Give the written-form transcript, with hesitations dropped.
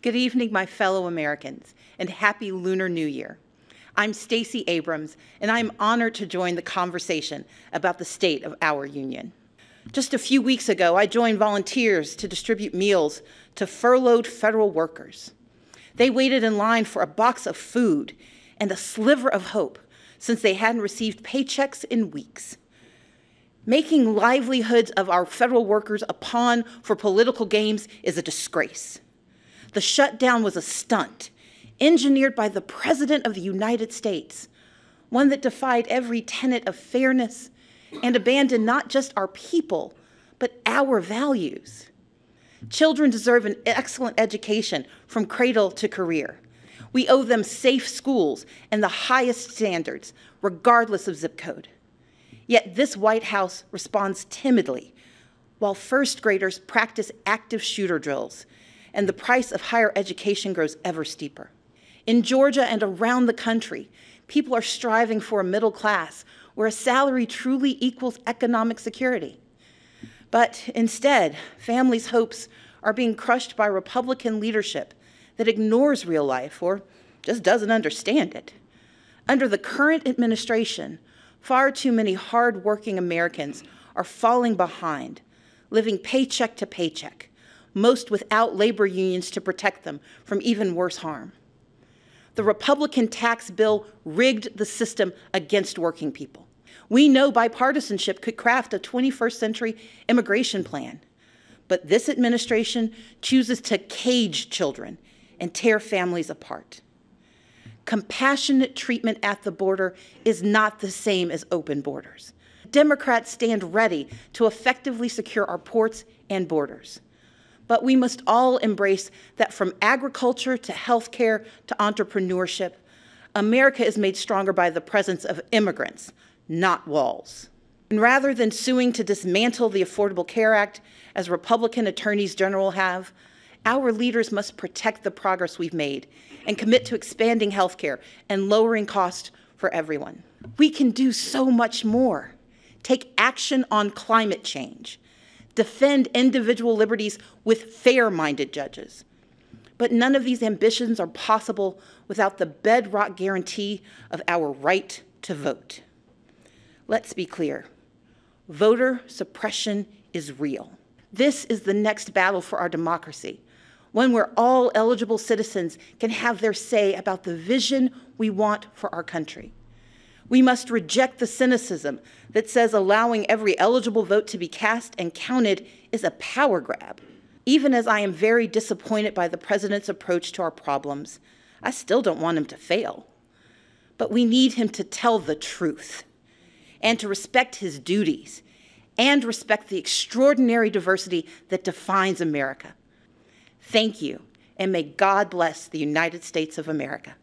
Good evening, my fellow Americans, and Happy Lunar New Year. I'm Stacey Abrams, and I'm honored to join the conversation about the state of our union. Just a few weeks ago, I joined volunteers to distribute meals to furloughed federal workers. They waited in line for a box of food and a sliver of hope since they hadn't received paychecks in weeks. Making livelihoods of our federal workers a pawn for political games is a disgrace. The shutdown was a stunt, engineered by the President of the United States, one that defied every tenet of fairness and abandoned not just our people, but our values. Children deserve an excellent education from cradle to career. We owe them safe schools and the highest standards, regardless of zip code. Yet this White House responds timidly, while first graders practice active shooter drills, and the price of higher education grows ever steeper. In Georgia and around the country, people are striving for a middle class where a salary truly equals economic security. But instead, families' hopes are being crushed by Republican leadership that ignores real life or just doesn't understand it. Under the current administration, far too many hard-working Americans are falling behind, living paycheck to paycheck, most without labor unions to protect them from even worse harm. The Republican tax bill rigged the system against working people. We know bipartisanship could craft a 21st century immigration plan, but this administration chooses to cage children and tear families apart. Compassionate treatment at the border is not the same as open borders. Democrats stand ready to effectively secure our ports and borders. But we must all embrace that from agriculture to healthcare to entrepreneurship, America is made stronger by the presence of immigrants, not walls. And rather than suing to dismantle the Affordable Care Act, as Republican attorneys general have, our leaders must protect the progress we've made and commit to expanding healthcare and lowering costs for everyone. We can do so much more. Take action on climate change. Defend individual liberties with fair-minded judges. But none of these ambitions are possible without the bedrock guarantee of our right to vote. Let's be clear. Voter suppression is real. This is the next battle for our democracy, one where all eligible citizens can have their say about the vision we want for our country. We must reject the cynicism that says allowing every eligible vote to be cast and counted is a power grab. Even as I am very disappointed by the president's approach to our problems, I still don't want him to fail. But we need him to tell the truth and to respect his duties and respect the extraordinary diversity that defines America. Thank you, and may God bless the United States of America.